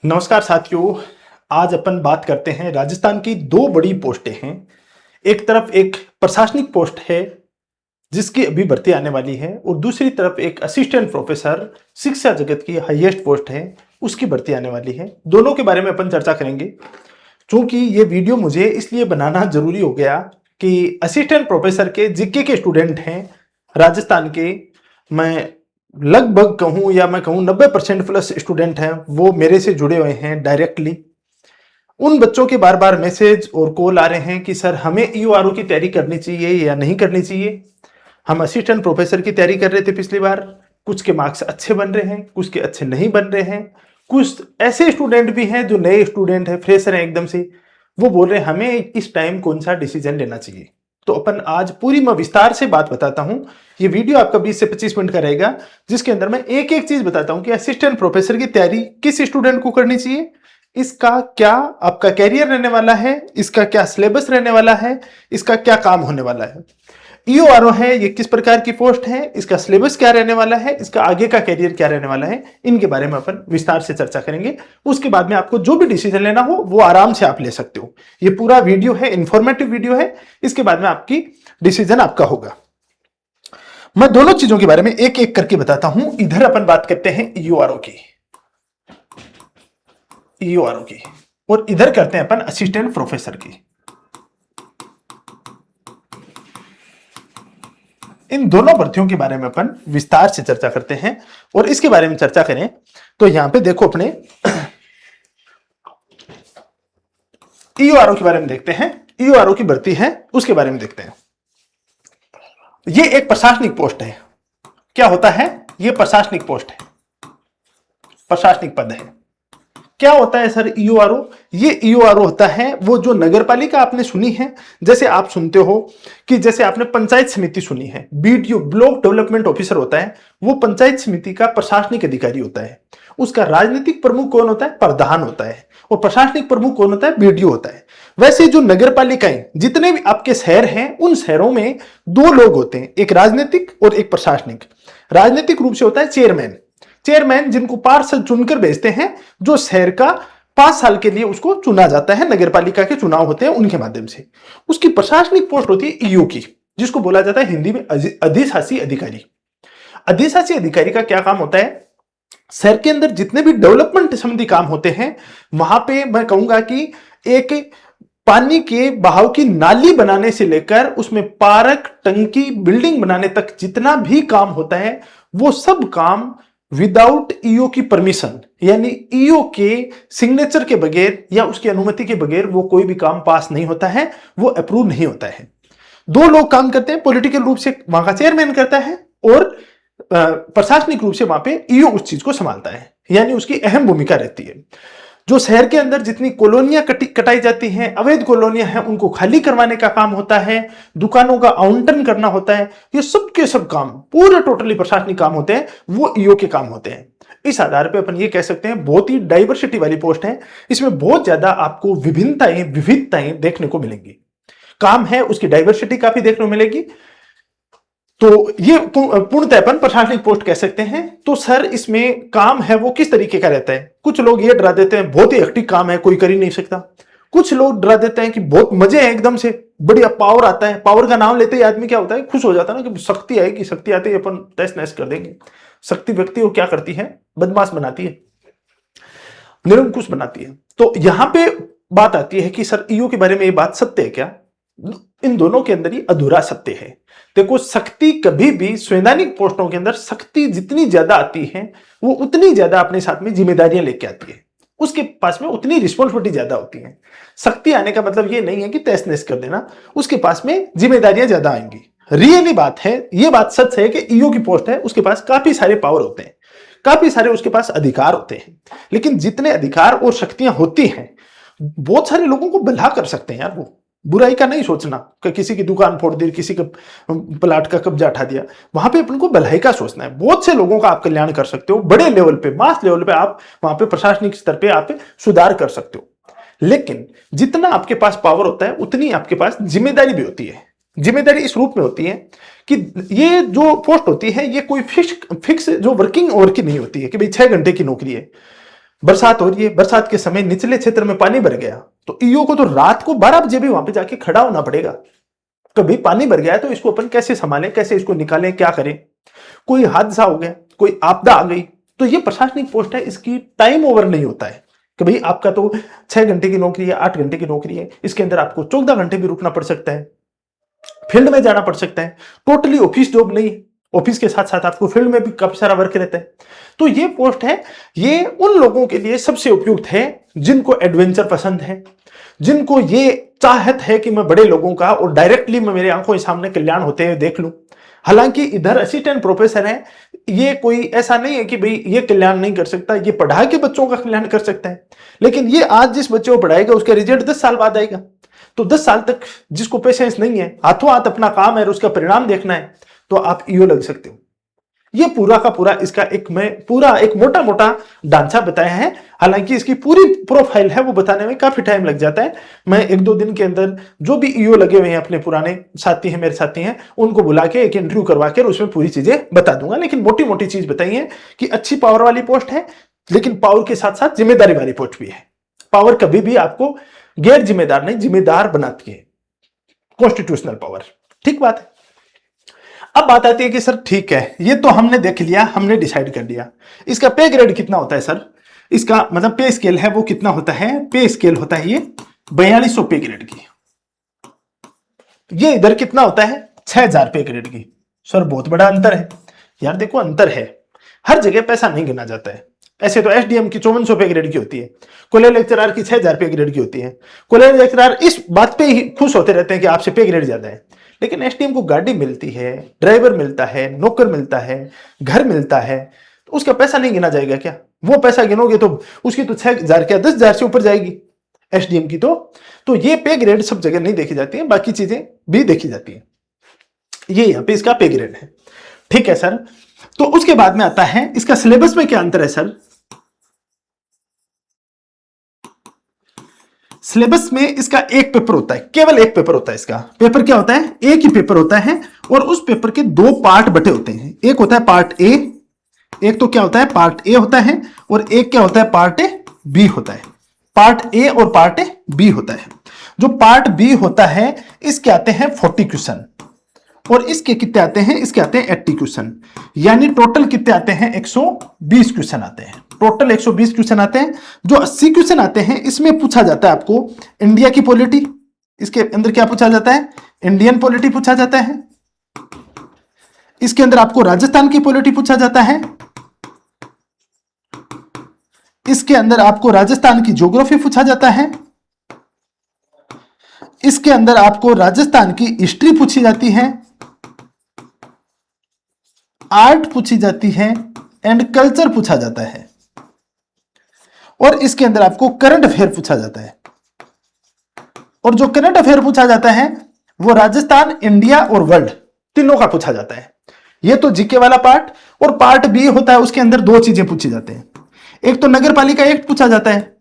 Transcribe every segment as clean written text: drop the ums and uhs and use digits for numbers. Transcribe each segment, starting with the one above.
नमस्कार साथियों। आज अपन बात करते हैं राजस्थान की दो बड़ी पोस्टें हैं। एक तरफ एक प्रशासनिक पोस्ट है जिसकी अभी भर्ती आने वाली है और दूसरी तरफ एक असिस्टेंट प्रोफेसर शिक्षा जगत की हाईएस्ट पोस्ट है, उसकी भर्ती आने वाली है। दोनों के बारे में अपन चर्चा करेंगे। चूंकि ये वीडियो मुझे इसलिए बनाना जरूरी हो गया कि असिस्टेंट प्रोफेसर के जीके के स्टूडेंट हैं राजस्थान के। मैं लगभग कहूं या मैं कहूं 90% प्लस स्टूडेंट हैं वो मेरे से जुड़े हुए हैं डायरेक्टली। उन बच्चों के बार बार मैसेज और कॉल आ रहे हैं कि सर हमें ईओआरओ की तैयारी करनी चाहिए या नहीं करनी चाहिए। हम असिस्टेंट प्रोफेसर की तैयारी कर रहे थे पिछली बार, कुछ के मार्क्स अच्छे बन रहे हैं, कुछ के अच्छे नहीं बन रहे हैं। कुछ ऐसे स्टूडेंट भी हैं जो नए स्टूडेंट हैं, फ्रेशर हैं एकदम से, वो बोल रहे हैं हमें इस टाइम कौन सा डिसीजन लेना चाहिए। तो अपन आज पूरी मैं विस्तार से बात बताता हूं। ये वीडियो आपका 20 से 25 मिनट का रहेगा, जिसके अंदर मैं एक एक चीज बताता हूं कि असिस्टेंट प्रोफेसर की तैयारी किस स्टूडेंट को करनी चाहिए, इसका क्या आपका कैरियर रहने वाला है, इसका क्या सिलेबस रहने वाला है, इसका क्या काम होने वाला है। ईओआरओ है ये किस प्रकार की पोस्ट है, इसका सिलेबस क्या रहने वाला है, इसका आगे का कैरियर क्या रहने वाला है, इनके बारे में अपन विस्तार से चर्चा करेंगे। उसके बाद में आपको जो भी डिसीजन लेना हो वो आराम से आप ले सकते हो। ये पूरा वीडियो है, इंफॉर्मेटिव वीडियो है। इसके बाद में आपकी डिसीजन आपका होगा। मैं दोनों चीजों के बारे में एक एक करके बताता हूं। इधर अपन बात करते हैं ईओआरओ की और इधर करते हैं अपन असिस्टेंट प्रोफेसर की। इन दोनों भर्तियों के बारे में अपन विस्तार से चर्चा करते हैं। और इसके बारे में चर्चा करें तो यहां पे देखो, अपने ईओआरओ के बारे में देखते हैं। ईओआरओ की भर्ती है उसके बारे में देखते हैं। ये एक प्रशासनिक पोस्ट है। क्या होता है? ये प्रशासनिक पोस्ट है, प्रशासनिक पद है। क्या होता है सर ईओआरओ? ये ईओआरओ होता है वो जो नगरपालिका आपने सुनी है, जैसे आप सुनते हो कि जैसे आपने पंचायत समिति सुनी है, बीडीओ ब्लॉक डेवलपमेंट ऑफिसर होता है, वो पंचायत समिति का प्रशासनिक अधिकारी होता है। उसका राजनीतिक प्रमुख कौन होता है? प्रधान होता है। और प्रशासनिक प्रमुख कौन होता है? बीडीओ होता है। वैसे जो नगरपालिकाएं जितने भी आपके शहर हैं, उन शहरों में दो लोग होते हैं, एक राजनीतिक और एक प्रशासनिक। राजनीतिक रूप से होता है चेयरमैन। चेयरमैन जिनको पार्षद चुनकर भेजते हैं, जो शहर का 5 साल के लिए उसको चुना जाता है, नगरपालिका के चुनाव होते हैं उनके माध्यम से। उसकी प्रशासनिक पोस्ट होती है ईओ की, जिसको बोला जाता है हिंदी में अधिशासी अधिकारी। अधिशासी अधिकारी का क्या काम होता है? शहर के अंदर जितने भी डेवलपमेंट संबंधी काम होते हैं, वहां पे मैं कहूंगा कि एक पानी के बहाव की नाली बनाने से लेकर उसमें पार्क, टंकी, बिल्डिंग बनाने तक जितना भी काम होता है, वो सब काम विदाउट ईओ की परमिशन, यानी ईओ के सिग्नेचर के बगैर या उसकी अनुमति के बगैर वो कोई भी काम पास नहीं होता है, वो अप्रूव नहीं होता है। दो लोग काम करते हैं, पॉलिटिकल रूप से वहां का चेयरमैन करता है और प्रशासनिक रूप से वहां पे ईओ उस चीज को संभालता है, यानी उसकी अहम भूमिका रहती है। जो शहर के अंदर जितनी कॉलोनियां कटाई जाती हैं, अवैध कॉलोनियां हैं, उनको खाली करवाने का काम होता है, दुकानों का आवंटन करना होता है, ये सब के सब काम पूरे टोटली प्रशासनिक काम होते हैं, वो ईओ के काम होते हैं। इस आधार पे अपन ये कह सकते हैं बहुत ही डाइवर्सिटी वाली पोस्ट है। इसमें बहुत ज्यादा आपको विविधताएं देखने को मिलेंगी। काम है उसकी डाइवर्सिटी काफी देखने को मिलेगी। तो ये पूर्णतः अपन प्रशासनिक पोस्ट कह सकते हैं। तो सर इसमें काम है वो किस तरीके का रहता है? कुछ लोग ये डरा देते हैं बहुत ही हेक्टिक काम है, कोई कर ही नहीं सकता। कुछ लोग डरा देते हैं कि बहुत मजे हैं, एकदम से बढ़िया पावर आता है। पावर का नाम लेते ही आदमी क्या होता है? खुश हो जाता है ना कि शक्ति आएगी, शक्ति आती है अपन तहस नहस कर देंगे। शक्ति व्यक्ति को क्या करती है? बदमाश बनाती है, निरंकुश बनाती है। तो यहां पे बात आती है कि सर ईओ के बारे में ये बात सत्य है क्या? इन दोनों के अंदर ही अधूरा सत्य है। देखो, शक्ति कभी भी संवैधानिक पोस्टों के अंदर शक्ति जितनी ज्यादा आती है, वो उतनी ज्यादा अपने साथ में जिम्मेदारियां लेके आती है, उसके पास में उतनी रिस्पॉन्सिबिलिटी ज्यादा होती है। शक्ति आने का मतलब ये नहीं है कि तहस नहस कर देना, उसके पास में जिम्मेदारियां ज्यादा आएंगी। रियली बात है, ये बात सच है कि ईओ की पोस्ट है, उसके पास काफी सारे पावर होते हैं, काफी सारे उसके पास अधिकार होते हैं। लेकिन जितने अधिकार और शक्तियां होती हैं, बहुत सारे लोगों को भला कर सकते हैं यार। वो बुराई का नहीं सोचना कि किसी की दुकान फोड़ दी, किसी का प्लाट का कब्जा उठा दिया, वहां पे अपन को भलाई का सोचना है। बहुत से लोगों का आप कल्याण कर सकते हो, बड़े लेवल पे, मास लेवल पे आप वहां पे प्रशासनिक स्तर पे आप सुधार कर सकते हो। लेकिन जितना आपके पास पावर होता है, उतनी आपके पास जिम्मेदारी भी होती है। जिम्मेदारी इस रूप में होती है कि ये जो पोस्ट होती है, ये कोई फिक्स जो वर्किंग आवर की नहीं होती है कि भाई 6 घंटे की नौकरी है। बरसात हो रही है, बरसात के समय निचले क्षेत्र में पानी भर गया, तो ईओ को तो रात को 12 बजे भी वहां पे जाके खड़ा होना पड़ेगा। कभी पानी भर गया है तो इसको अपन कैसे संभालें, कैसे इसको निकालें, क्या करें। कोई हादसा हो गया, कोई आपदा आ गई, तो ये प्रशासनिक पोस्ट है, इसकी टाइम ओवर नहीं होता है कि भाई आपका तो 6 घंटे की नौकरी है, 8 घंटे की नौकरी है, इसके अंदर आपको 14 घंटे भी रुकना पड़ सकता है, फील्ड में जाना पड़ सकता है। टोटली ऑफिस जॉब नहीं, ऑफिस के साथ साथ आपको फील्ड में भी काफी सारा वर्क रहता है। तो ये पोस्ट है, ये उन लोगों के लिए सबसे उपयुक्त है जिनको एडवेंचर पसंद है, जिनको ये चाहत है कि मैं बड़े लोगों का और डायरेक्टली मैं मेरे आंखों के सामने कल्याण होते हुए देख लूं। हालांकि इधर असिस्टेंट प्रोफेसर है, ये कोई ऐसा नहीं है कि भाई ये कल्याण नहीं कर सकता, ये पढ़ा के बच्चों का कल्याण कर सकता है, लेकिन ये आज जिस बच्चे को पढ़ाएगा उसका रिजल्ट 10 साल बाद आएगा। तो 10 साल तक जिसको पेशेंस नहीं है, हाथों हाथ अपना काम है और उसका परिणाम देखना है, तो आप ईओ लग सकते हो। ये पूरा का पूरा इसका एक मोटा मोटा ढांचा बताया है। हालांकि इसकी पूरी प्रोफाइल है वो बताने में काफी टाइम लग जाता है। मैं 1-2 दिन के अंदर जो भी ईओ लगे हुए हैं, अपने पुराने साथी हैं, मेरे साथी हैं, उनको बुला के एक इंटरव्यू करवा के उसमें पूरी चीजें बता दूंगा। लेकिन मोटी मोटी चीज बताई है कि अच्छी पावर वाली पोस्ट है, लेकिन पावर के साथ साथ जिम्मेदारी वाली पोस्ट भी है। पावर कभी भी आपको गैर जिम्मेदार नहीं, जिम्मेदार बनाती है, कॉन्स्टिट्यूशनल पावर। ठीक बात है। अब बात आती है कि सर ठीक है, ये तो हमने देख लिया, हमने डिसाइड कर लिया, इसका पे ग्रेड कितना होता है सर, इसका मतलब पे स्केल है वो कितना होता है। पे स्केल होता है ये 4200 पे ग्रेड की। ये इधर कितना होता है 6000 पे ग्रेड की। सर बहुत बड़ा अंतर है। यार देखो अंतर है, हर जगह पैसा नहीं गिना जाता है। ऐसे तो एसडीएम की 5400 पे ग्रेड की होती है, कॉलेज लेक्चरर की 6000 पे ग्रेड की होती है। कॉलेज लेक्चरर इस बात पे ही खुश होते रहते हैं कि आपसे पे ग्रेड ज्यादा है, लेकिन एसडीएम को गाड़ी मिलती है, ड्राइवर मिलता है, नौकर मिलता है, घर मिलता है, तो उसका पैसा नहीं गिना जाएगा क्या? वो पैसा गिनोगे तो उसकी तो 6000 क्या 10,000 से ऊपर जाएगी एसडीएम की। तो ये पे ग्रेड सब जगह नहीं देखी जाती है, बाकी चीजें भी देखी जाती है। ये यहां पे इसका पे ग्रेड है। ठीक है सर। तो उसके बाद में आता है इसका सिलेबस में क्या अंतर है सर। सिलेबस में इसका एक पेपर होता है, केवल एक पेपर होता है। इसका पेपर क्या होता है, एक ही पेपर होता है, और उस पेपर के 2 पार्ट बटे होते हैं। एक होता है पार्ट ए, एक तो क्या होता है पार्ट ए होता है, और एक क्या होता है पार्ट ए बी होता है। पार्ट ए और पार्ट ए बी होता है। जो पार्ट बी होता है इसके आते हैं 40 क्वेश्चन, और इसके कितने आते हैं, इसके आते हैं 80 क्वेश्चन। यानी टोटल कितने आते हैं 120 क्वेश्चन आते हैं। टोटल 120 क्वेश्चन आते हैं। जो 80 क्वेश्चन आते हैं इसमें पूछा जाता है आपको इंडिया की पॉलिटी। इसके अंदर क्या पूछा जाता है, इंडियन पॉलिटी पूछा जाता है। इसके अंदर आपको राजस्थान की पॉलिटी पूछा जाता है। इसके अंदर आपको राजस्थान की ज्योग्राफी पूछा जाता है। इसके अंदर आपको राजस्थान की हिस्ट्री पूछी जाती है, आर्ट पूछी जाती है, एंड कल्चर पूछा जाता है, और इसके अंदर आपको करंट अफेयर पूछा जाता है। और जो करंट अफेयर पूछा जाता है वो राजस्थान, इंडिया और वर्ल्ड तीनों का पूछा जाता है। ये तो जीके वाला पार्ट। और पार्ट बी होता है, उसके अंदर 2 चीजें पूछी जाती हैं। एक तो नगर पालिका एक्ट पूछा जाता है,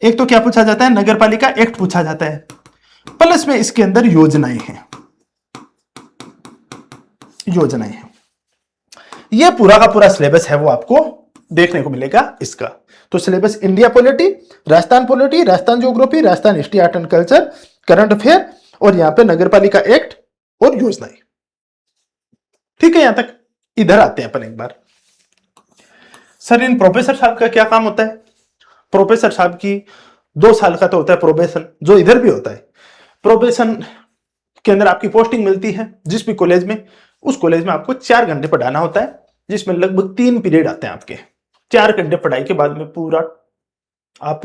एक तो क्या पूछा जाता है, नगर पालिका एक्ट पूछा जाता है, प्लस में इसके अंदर योजनाएं हैं। योजनाएं हैं। ये पूरा का पूरा सिलेबस है वो आपको देखने को मिलेगा इसका। तो syllabus India polity, Rajasthan geography, Rajasthan history, art and culture, current affair, और यहां पे नगर पालिका एक्ट और योजनाएं। ठीक है, यहां तक। इधर आते हैं अपन एक बार। सर इन प्रोफेसर साहब का क्या काम होता है। प्रोफेसर साहब की 2 साल का तो होता है प्रोबेशन, जो इधर भी होता है। प्रोबेशन के अंदर आपकी पोस्टिंग मिलती है जिस भी कॉलेज में, उस कॉलेज में आपको 4 घंटे पढ़ाना होता है, जिसमें लगभग 3 पीरियड आते हैं आपके। 4 घंटे पढ़ाई के बाद में पूरा आप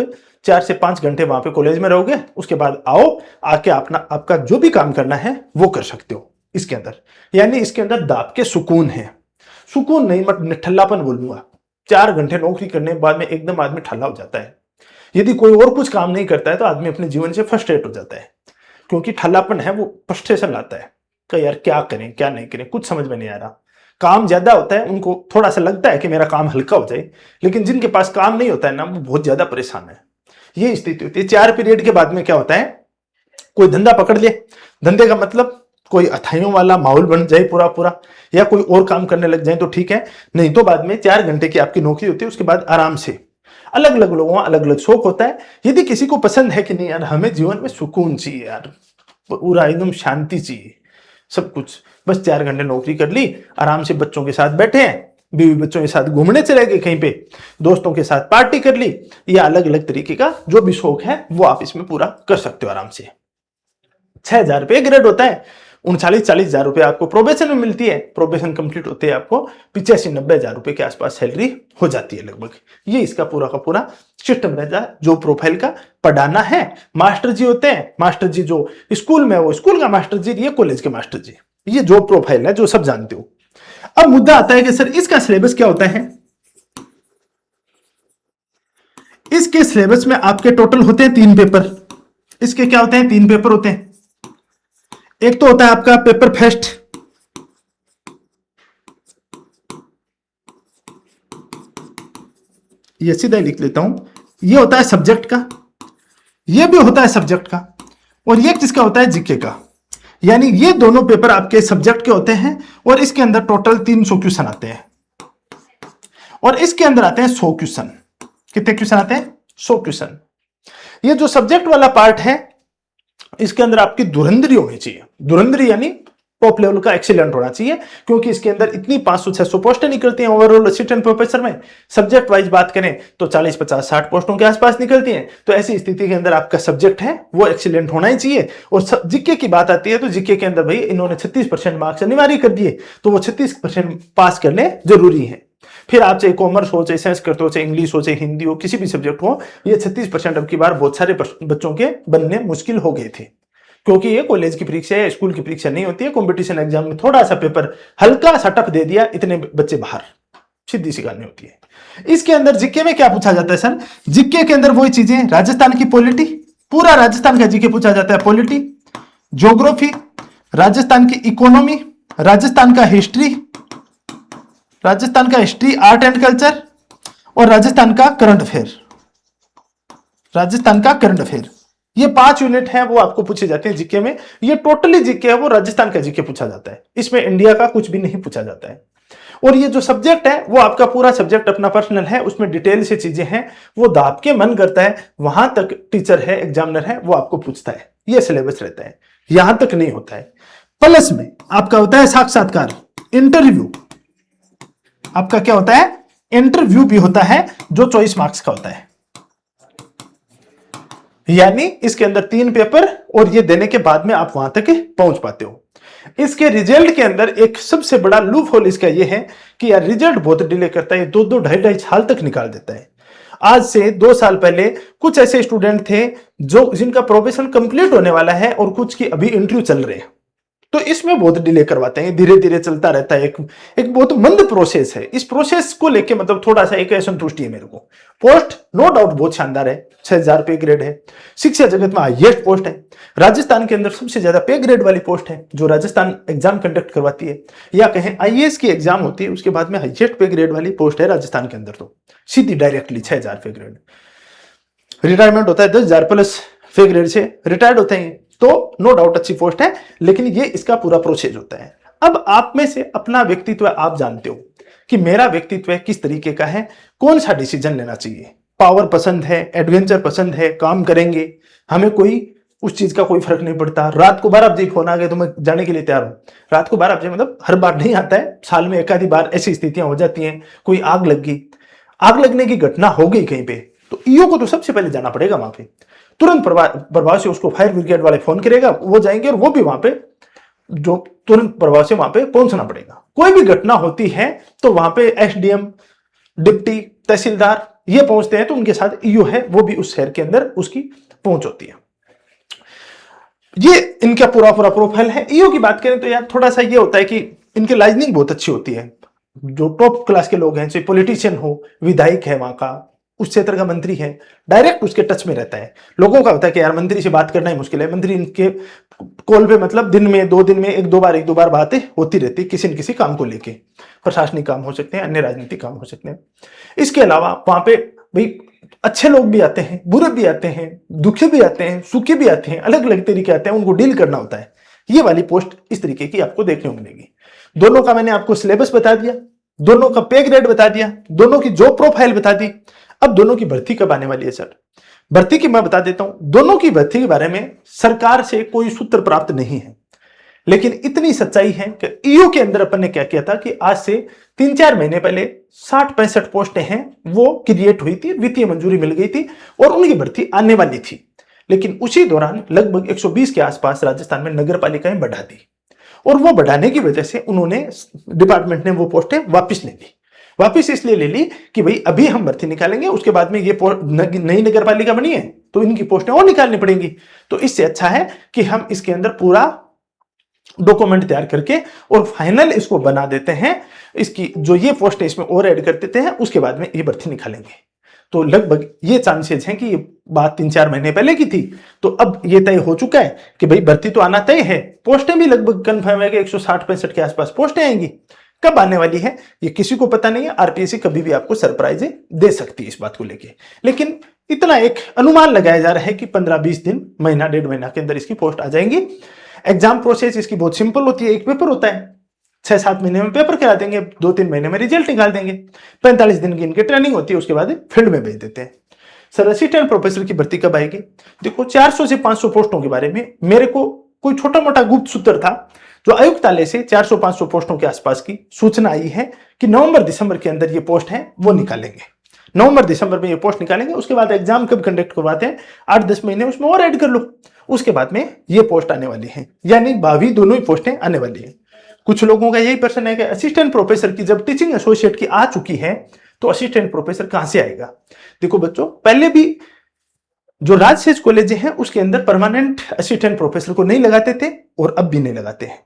4 से 5 घंटे वहां पे कॉलेज में रहोगे। उसके बाद आओ, आके आपका जो भी काम करना है वो कर सकते हो इसके अंदर। यानी इसके अंदर दाब के सुकून है। सुकून नहीं, मत ठल्लापन बोलूंगा। 4 घंटे नौकरी करने के बाद में एकदम आदमी ठल्ला हो जाता है। यदि कोई और कुछ काम नहीं करता है तो आदमी अपने जीवन से फ्रस्ट्रेट हो जाता है, क्योंकि ठल्लापन है वो फ्रस्ट्रेशन लाता है कि यार क्या करें क्या नहीं करें, कुछ समझ में नहीं आ रहा। काम ज्यादा होता है, उनको थोड़ा सा लगता है कि मेरा काम हल्का हो जाए, लेकिन जिनके पास काम नहीं होता है ना, वो बहुत ज्यादा परेशान है। ये स्थिति होती है। 4 पीरियड के बाद में क्या होता है, कोई धंधा पकड़ ले। धंधे का मतलब कोई अथाइयों वाला माहौल बन जाए पूरा पूरा, या कोई और काम करने लग जाए तो ठीक है, नहीं तो बाद में 4 घंटे की आपकी नौकरी होती है, उसके बाद आराम से। अलग अलग लोगों का अलग अलग शौक होता है। यदि किसी को पसंद है कि नहीं यार हमें जीवन में सुकून चाहिए यार, पूरा एकदम शांति चाहिए, सब कुछ बस 4 घंटे नौकरी कर ली, आराम से बच्चों के साथ बैठे हैं, बीवी बच्चों के साथ घूमने चले गए कहीं पे, दोस्तों के साथ पार्टी कर ली, या अलग अलग तरीके का जो भी शौक है वो आप इसमें पूरा कर सकते हो आराम से। 6,000 रुपये ग्रेड होता है, 39-40,000 रुपए आपको प्रोबेशन में मिलती है। प्रोबेशन कंप्लीट होते हैं आपको 85-90,000 रुपए के आसपास सैलरी हो जाती है लगभग। ये इसका पूरा का पूरा सिस्टम रहता है जो प्रोफाइल का पढ़ाना है। मास्टर जी होते हैं, मास्टर जी जो स्कूल में वो स्कूल का मास्टर जी, ये कॉलेज के मास्टर जी, ये जो प्रोफाइल है जो सब जानते हो। अब मुद्दा आता है कि सर इसका सिलेबस क्या होता है। इसके सिलेबस में आपके टोटल होते हैं 3 पेपर। इसके क्या होते हैं, 3 पेपर होते हैं। एक तो होता है आपका पेपर फर्स्ट, ये सीधा लिख लेता हूं, ये होता है सब्जेक्ट का, ये भी होता है सब्जेक्ट का, और ये किसका होता है, जीके का। यानी ये दोनों पेपर आपके सब्जेक्ट के होते हैं, और इसके अंदर टोटल 300 क्वेश्चन आते हैं, और इसके अंदर आते हैं 100 क्वेश्चन। कितने क्वेश्चन आते हैं, 100 क्वेश्चन। ये जो सब्जेक्ट वाला पार्ट है इसके अंदर आपकी धुरंधरी होनी चाहिए। धुरंधरी यानी टॉप लेवल का एक्सीलेंट होना चाहिए, क्योंकि इसके अंदर इतनी 500-600 पोस्टें निकलती हैं ओवरऑल असिस्टेंट प्रोफेसर में। सब्जेक्ट वाइज बात करें तो 40-50-60 पोस्टों के आसपास निकलती हैं। तो ऐसी स्थिति के अंदर आपका सब्जेक्ट है वो एक्सीलेंट होना ही चाहिए। और जीके की बात आती है तो जीके के अंदर भाई इन्होंने 36% मार्क्स अनिवार्य कर दिए, तो वो 36% पास करने जरूरी है। फिर आप चाहे कॉमर्स हो, चाहे संस्कृत हो, चाहे इंग्लिश हो, चाहे हिंदी हो, किसी भी सब्जेक्ट हो, ये 36% अब की बार बहुत सारे बच्चों के बनने मुश्किल हो गए थे, क्योंकि ये कॉलेज की परीक्षा है, स्कूल की परीक्षा नहीं होती है। कंपटीशन एग्जाम में थोड़ा सा पेपर हल्का सा टफ दे दिया, इतने बच्चे बाहर, सीधी सी कहानी होती है। इसके अंदर जीके में क्या पूछा जाता है सर, जीके के अंदर वही चीजें, राजस्थान की पॉलिटी, पूरा राजस्थान का जीके पूछा जाता है, पॉलिटी, ज्योग्राफी, राजस्थान की इकोनॉमी, राजस्थान का हिस्ट्री, आर्ट एंड कल्चर, और राजस्थान का करंट अफेयर। राजस्थान का करंट अफेयर, ये 5 यूनिट हैं वो आपको पूछे जाते हैं जीके में। ये टोटली जीके है वो राजस्थान का जीके पूछा जाता है, इसमें इंडिया का कुछ भी नहीं पूछा जाता है। और ये जो सब्जेक्ट है वो आपका पूरा सब्जेक्ट अपना पर्सनल है, उसमें डिटेल से चीजें हैं, वो दाब के मन करता है वहां तक टीचर है, एग्जामिनर है, वो आपको पूछता है। ये सिलेबस रहता है, यहां तक नहीं होता है। प्लस में आपका होता है साक्षात्कार, इंटरव्यू। आपका क्या होता है, इंटरव्यू भी होता है जो 24 मार्क्स का होता है। यानी इसके अंदर 3 पेपर, और ये देने के बाद में आप वहां तक पहुंच पाते हो। इसके रिजल्ट के अंदर एक सबसे बड़ा लूप होल इसका ये है कि यार रिजल्ट बहुत डिले करता है, 2-2, ढाई-ढाई साल तक निकाल देता है। आज से 2 साल पहले कुछ ऐसे स्टूडेंट थे जो जिनका प्रोबेशन कंप्लीट होने वाला है और कुछ की अभी इंटरव्यू चल रहे हैं, तो इसमें बहुत डिले करवाते हैं, धीरे धीरे चलता रहता है। एक बहुत मंद प्रोसेस है। इस प्रोसेस को लेके मतलब थोड़ा सा एक असंतुष्टि है मेरे को। पोस्ट नो डाउट बहुत शानदार है, 6,000 पे ग्रेड है, शिक्षा जगत में हाईएस्ट पोस्ट है, राजस्थान के अंदर सबसे ज्यादा पे ग्रेड वाली पोस्ट है जो राजस्थान एग्जाम कंडक्ट करवाती है, या कहें आईएएस की एग्जाम होती है उसके बाद में हाईएस्ट पे ग्रेड वाली पोस्ट है राजस्थान के अंदर, तो सीधी डायरेक्टली 6,000 पे ग्रेड। रिटायरमेंट होता है 10,000 प्लस पे ग्रेड से रिटायर्ड होते हैं, तो नो डाउट अच्छी पोस्ट है, लेकिन ये इसका पूरा प्रोसेस होता है। अब आप में से अपना व्यक्तित्व आप जानते हो कि मेरा व्यक्तित्व किस तरीके का है, कौन सा डिसीजन लेना चाहिए। पावर पसंद है, एडवेंचर पसंद है, काम करेंगे, हमें कोई उस चीज का कोई फर्क नहीं पड़ता। रात को 12 बजे फोन आ गए तो मैं जाने के लिए तैयार हूं। रात को 12 बजे मतलब हर बार नहीं आता है, साल में एक आधी बार ऐसी स्थितियां हो जाती हैं, कोई आग लग गई, आग लगने की घटना हो गई कहीं पे, तो ईओ को तो सबसे पहले जाना पड़ेगा वहां पे, तुरंत प्रभाव से उसको फायर ब्रिगेड वाले फोन करेगा, वो जाएंगे और वो भी वहां पे जो तुरंत प्रभाव से वहां पे पहुंचना पड़ेगा। कोई भी घटना होती है तो वहां पे एसडीएम, डिप्टी तहसीलदार ये पहुंचते हैं, तो उनके साथ ईओ है वो भी उस शहर के अंदर उसकी पहुंच होती है। ये इनका पूरा पूरा प्रोफाइल है। ईओ की बात करें तो यार थोड़ा सा ये होता है कि इनकी लाइजनिंग बहुत अच्छी होती है। जो टॉप क्लास के लोग हैं, चाहे पॉलिटिशियन हो, विधायक है वहां का, उस क्षेत्र का मंत्री है, डायरेक्ट उसके टच में रहता है। लोगों का होता है कि यार मंत्री से बात करना ही मुश्किल है, मंत्री इनके कॉल पे मतलब दिन में 2 दिन में एक दो बार बातें होती रहती है किसी न किसी काम को लेके। प्रशासनिक काम हो सकते हैं, अन्य राजनीतिक काम हो सकते हैं। इसके अलावा वहां पे भाई अच्छे लोग भी आते हैं, बुरे भी आते हैं, दुखी भी आते हैं, सुखी भी आते हैं, अलग अलग तरीके आते हैं, उनको डील करना होता है। ये वाली पोस्ट इस तरीके की आपको देखने को मिलेगी। दोनों का मैंने आपको सिलेबस बता दिया, दोनों का पे ग्रेड बता दिया, दोनों की जॉब प्रोफाइल बता दी। अब दोनों की भर्ती कब आने वाली है सर? भर्ती की मैं बता देता हूं। दोनों की भर्ती के बारे में सरकार से कोई सूत्र प्राप्त नहीं है, लेकिन इतनी सच्चाई है कि ईयू के अंदर अपन ने क्या किया था कि आज से 3-4 महीने पहले 60-65 पोस्टें हैं वो क्रिएट हुई थी, वित्तीय मंजूरी मिल गई थी और उनकी भर्ती आने वाली थी। लेकिन उसी दौरान लगभग 120 के आसपास राजस्थान में नगर पालिकाएं बढ़ा दी और वो बढ़ाने की वजह से उन्होंने, डिपार्टमेंट ने वो पोस्टें वापस ले ली। वापस इसलिए ले ली कि भाई अभी हम भर्ती निकालेंगे, उसके बाद में ये नई नगर पालिका बनी है तो इनकी पोस्टें और निकालनी पड़ेंगी। तो इससे अच्छा है कि हम इसके अंदर पूरा डॉक्यूमेंट तैयार करके और फाइनल इसको बना देते हैं, इसकी जो ये पोस्ट है इसमें और ऐड कर देते हैं, उसके बाद में ये भर्ती निकालेंगे। तो लगभग ये चांसेस हैं कि ये बात 3-4 महीने पहले की थी, तो अब ये तय हो चुका है कि भाई भर्ती तो आना तय है। पोस्टें भी लगभग कन्फर्म है कि 160-65 के आसपास पोस्टें आएंगी। कब आने वाली है ये किसी को पता नहीं है। आरपीएससी कभी भी आपको सरप्राइज दे सकती है इस बात को लेके, लेकिन इतना एक अनुमान लगाया जा रहा है कि 15-20 दिन, महीना 1.5 महीना के अंदर इसकी पोस्ट आ जाएंगी। एग्जाम प्रोसेस इसकी बहुत सिंपल होती है। एक पेपर होता है, 6-7 महीने में पेपर करा देंगे, 2-3 महीने में रिजल्ट निकाल देंगे, 45 दिन की इनकी ट्रेनिंग होती है, उसके बाद फील्ड में भेज देते हैं। सर असिस्टेंट प्रोफेसर की भर्ती कब आएगी? देखो 400 से 500 पोस्टों के बारे में मेरे को कोई छोटा मोटा गुप्त सूत्र था, जो आयुक्तालय से 400-500 पोस्टों के आसपास की सूचना आई है कि नवंबर-दिसंबर के अंदर ये पोस्ट है वो निकालेंगे। नवंबर-दिसंबर में ये पोस्ट निकालेंगे। उसके बाद एग्जाम कब कंडक्ट करवाते हैं, 8-10 महीने उसमें और ऐड कर लो, उसके बाद में ये पोस्ट आने वाली है, यानी भावी दोनों ही पोस्टें आने वाली है। कुछ लोगों का यही प्रश्न है कि असिस्टेंट प्रोफेसर की जब टीचिंग एसोसिएट की आ चुकी है तो असिस्टेंट प्रोफेसर कहां से आएगा? देखो बच्चों, पहले भी जो राजशेष कॉलेज हैं उसके अंदर परमानेंट असिस्टेंट प्रोफेसर को नहीं लगाते थे और अब भी नहीं लगाते हैं।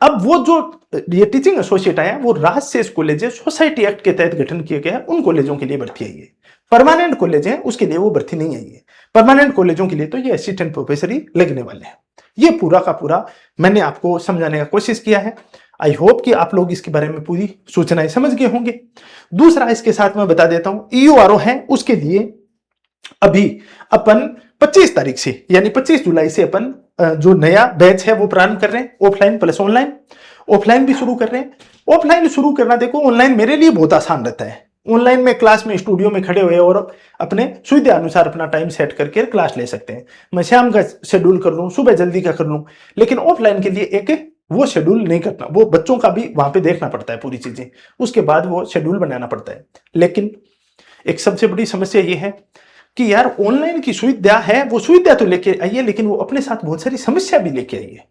अब वो जो ये टीचिंग एसोसिएट आया वो राजशेष कॉलेज सोसाइटी एक्ट के तहत गठन किए गए हैं, उन कॉलेजों के लिए भर्ती आई है। परमानेंट कॉलेज है उसके लिए वो भर्ती नहीं आई है। परमानेंट कॉलेजों के लिए तो ये असिस्टेंट प्रोफेसर ही लगने वाले हैं। ये पूरा का पूरा मैंने आपको समझाने का कोशिश किया है। आई होप कि आप लोग इसके बारे में पूरी सूचनाएं समझ गए होंगे। दूसरा इसके साथ मैं बता देता हूं, ईओआरओ है उसके लिए अभी अपन 25 तारीख से यानी 25 जुलाई से अपन जो नया बैच है वो प्रारंभ कर रहे हैं, ऑफलाइन प्लस ऑनलाइन। ऑफलाइन भी शुरू कर रहे हैं। ऑफलाइन शुरू करना, देखो ऑनलाइन मेरे लिए बहुत आसान रहता है। ऑनलाइन में क्लास में स्टूडियो में खड़े हुए और अपने सुविधा अनुसार अपना टाइम सेट करके क्लास ले सकते हैं। मैं शाम का शेड्यूल कर लूं, सुबह जल्दी का कर लूं, लेकिन ऑफलाइन के लिए एक वो शेड्यूल नहीं करना, वो बच्चों का भी वहां पे देखना पड़ता है पूरी चीजें, उसके बाद वो शेड्यूल बनाना पड़ता है। लेकिन एक सबसे बड़ी समस्या ये है कि यार ऑनलाइन की सुविधा है, वो सुविधा तो लेके आई है, लेकिन वो अपने साथ बहुत सारी समस्या भी लेके आई है।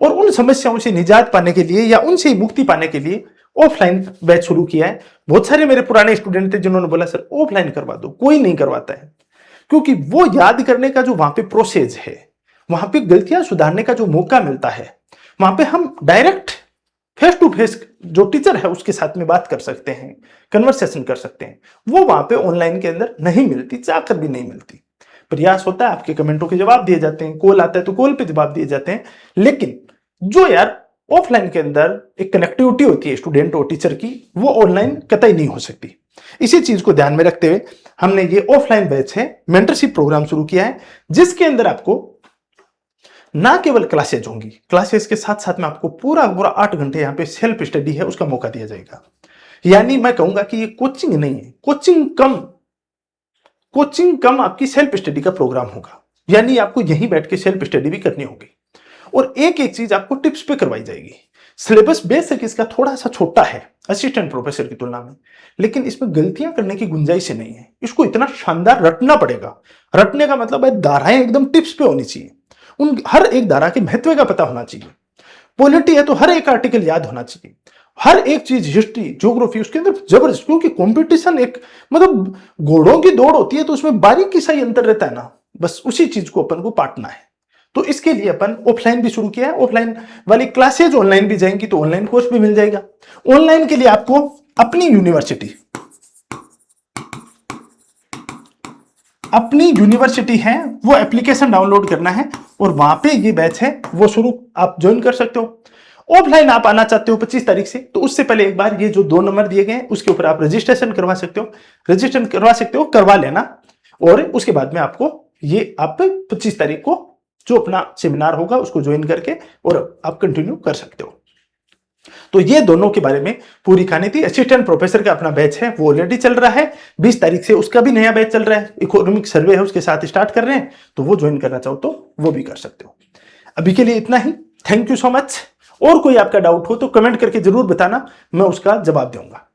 और उन समस्याओं से निजात पाने के लिए या उनसे मुक्ति पाने के लिए ऑफलाइन बैच शुरू किया है। बहुत सारे मेरे पुराने स्टूडेंट थे जिन्होंने बोला सर ऑफलाइन करवा दो, कोई नहीं करवाता है, क्योंकि वो याद करने का जो वहां पे प्रोसेस है, वहां पे गलतियां सुधारने का जो मौका मिलता है, वहां पे हम डायरेक्ट फेस टू फेस जो टीचर है उसके साथ में बात कर सकते हैं, कन्वर्सेशन कर सकते हैं, वो वहां पे ऑनलाइन के अंदर नहीं मिलती, चाहकर भी नहीं मिलती। प्रयास होता है, आपके कमेंटों के जवाब दिए जाते हैं, कॉल आता है तो कॉल पे जवाब दिए जाते हैं, लेकिन जो यार ऑफलाइन के अंदर एक कनेक्टिविटी होती है स्टूडेंट और टीचर की, वो ऑनलाइन कतई नहीं हो सकती। इसी चीज को ध्यान में रखते हुए हमने ये ऑफलाइन बैच है मेंटरशिप प्रोग्राम शुरू किया है, जिसके अंदर आपको ना केवल क्लासेज होंगी, क्लासेस के साथ साथ में आपको पूरा 8 घंटे यहाँ पे सेल्फ स्टडी है उसका मौका दिया जाएगा। यानी मैं कहूंगा कि ये कोचिंग नहीं है, कोचिंग कम आपकी सेल्फ स्टडी का प्रोग्राम होगा। यानी आपको यहीं बैठ के सेल्फ स्टडी भी करनी होगी और एक एक चीज आपको टिप्स पे करवाई जाएगी। सिलेबस बेशक इसका थोड़ा सा छोटा है असिस्टेंट प्रोफेसर की तुलना में, लेकिन इसमें गलतियां करने की गुंजाइश नहीं है। इसको इतना शानदार रटना पड़ेगा। रटने का मतलब है धाराएं एकदम टिप्स पे होनी चाहिए, उन हर एक धारा के महत्व का पता होना चाहिए। पॉलिटी है तो हर एक आर्टिकल याद होना चाहिए, हर एक चीज हिस्ट्री ज्योग्राफी उसके अंदर जबरदस्त, क्योंकि कंपटीशन एक मतलब घोड़ों की दौड़ होती है तो उसमें बारीकी सा ही अंतर रहता है ना, बस उसी चीज को अपन को पाटना है। तो इसके लिए अपन ऑफलाइन भी शुरू किया है, ऑफलाइन वाली क्लासेज ऑनलाइन भी जाएंगी तो ऑनलाइन कोर्स भी मिल जाएगा। ऑनलाइन के लिए आपको अपनी यूनिवर्सिटी है वो एप्लीकेशन डाउनलोड करना है और वहां पे ये बैच है वो शुरू आप ज्वाइन कर सकते हो। ऑफलाइन आप आना चाहते हो 25 तारीख से, तो उससे पहले एक बार ये जो 2 नंबर दिए गए हैं उसके ऊपर आप रजिस्ट्रेशन करवा सकते हो, करवा लेना और उसके बाद में आपको ये आप 25 तारीख को जो अपना सेमिनार होगा उसको ज्वाइन करके और आप कंटिन्यू कर सकते हो। तो ये दोनों के बारे में पूरी कहानी थी। असिस्टेंट प्रोफेसर का अपना बैच है, वो ऑलरेडी चल रहा है। 20 तारीख से उसका भी नया बैच चल रहा है, इकोनॉमिक सर्वे है, उसके साथ स्टार्ट कर रहे हैं। तो वो ज्वाइन करना चाहो तो वो भी कर सकते हो। अभी के लिए इतना ही। Thank you so much. और कोई आपका डाउट हो तो कमेंट करके जरूर बताना, मैं उसका जवाब दूंगा।